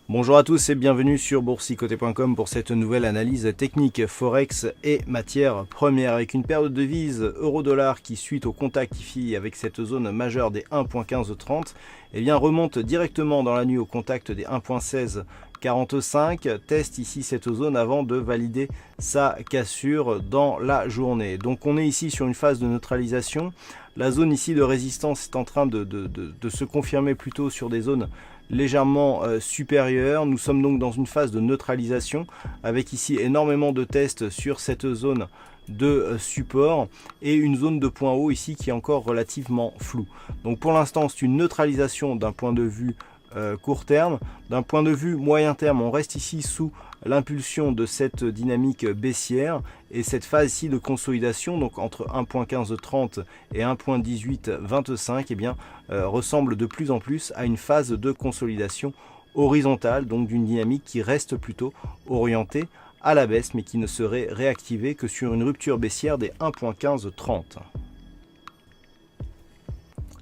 Bonjour à tous et bienvenue sur boursicoté.com pour cette nouvelle analyse technique Forex et matières premières avec une paire de devises euro-dollar qui, suite au contact IFI avec cette zone majeure des 1.1530, remonte directement dans la nuit au contact des 1.1645, teste ici cette zone avant de valider sa cassure dans la journée. Donc on est ici sur une phase de neutralisation. La zone ici de résistance est en train de se confirmer plutôt sur des zones légèrement supérieures. Nous sommes donc dans une phase de neutralisation avec ici énormément de tests sur cette zone de support et une zone de point haut ici qui est encore relativement floue. Donc pour l'instant c'est une neutralisation d'un point de vue court terme. D'un point de vue moyen terme, on reste ici sous l'impulsion de cette dynamique baissière et cette phase ici de consolidation, donc entre 1.1530 et 1.1825, ressemble de plus en plus à une phase de consolidation horizontale, donc d'une dynamique qui reste plutôt orientée à la baisse, mais qui ne serait réactivée que sur une rupture baissière des 1.1530.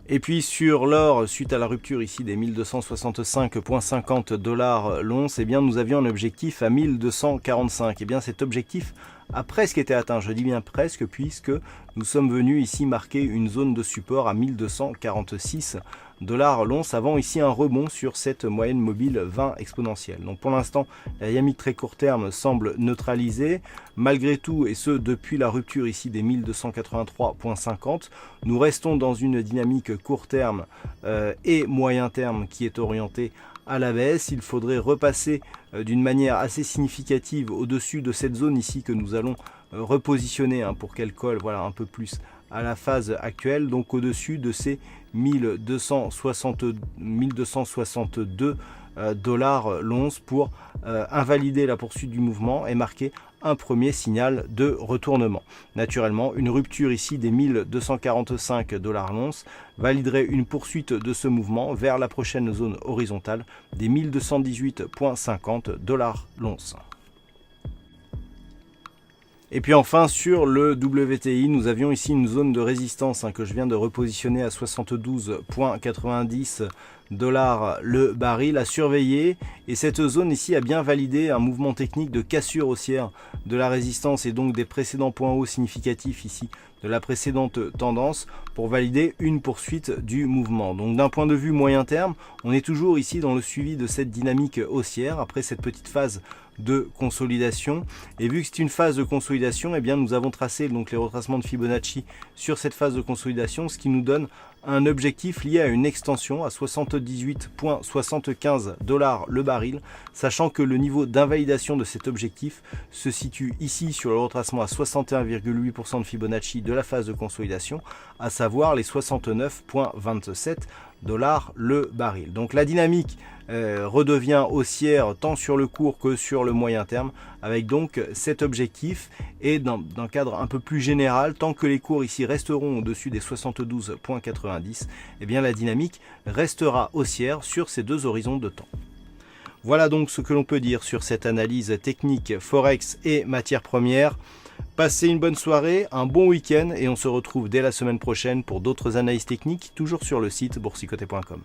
Et puis sur l'or, suite à la rupture ici des 1265,50 $ l'once, nous avions un objectif à 1245. Cet objectif a presque été atteint, je dis bien presque, puisque nous sommes venus ici marquer une zone de support à 1246 $ l'once avant ici un rebond sur cette moyenne mobile 20 exponentielle. Donc pour l'instant, la dynamique très court terme semble neutralisée. Malgré tout, et ce depuis la rupture ici des 1283,50, nous restons dans une dynamique court terme et moyen terme qui est orientée à la baisse. Il faudrait repasser d'une manière assez significative au-dessus de cette zone ici que nous allons repositionner pour qu'elle colle un peu plus à la phase actuelle, donc au-dessus de ces 1262 $ l'once pour invalider la poursuite du mouvement et marquer un premier signal de retournement. Naturellement, une rupture ici des 1245 $ l'once validerait une poursuite de ce mouvement vers la prochaine zone horizontale des 1218,50 $ l'once. Et puis enfin sur le WTI, nous avions ici une zone de résistance que je viens de repositionner à 72,90 $ le baril à surveiller, et cette zone ici a bien validé un mouvement technique de cassure haussière de la résistance et donc des précédents points hauts significatifs ici de la précédente tendance pour valider une poursuite du mouvement. Donc d'un point de vue moyen terme, on est toujours ici dans le suivi de cette dynamique haussière après cette petite phase de consolidation, et vu que c'est une phase de consolidation, nous avons tracé donc les retracements de Fibonacci sur cette phase de consolidation, ce qui nous donne un objectif lié à une extension à 78,75 $ le baril, sachant que le niveau d'invalidation de cet objectif se situe ici sur le retracement à 61,8% de Fibonacci de la phase de consolidation, à savoir les 69,27 $ le baril. Donc la dynamique redevient haussière tant sur le court que sur le moyen terme, avec donc cet objectif, et dans un cadre un peu plus général, tant que les cours ici resteront au-dessus des 72,90, la dynamique restera haussière sur ces deux horizons de temps. Voilà donc ce que l'on peut dire sur cette analyse technique Forex et matières premières. Passez une bonne soirée, un bon week-end, et on se retrouve dès la semaine prochaine pour d'autres analyses techniques, toujours sur le site boursicoté.com.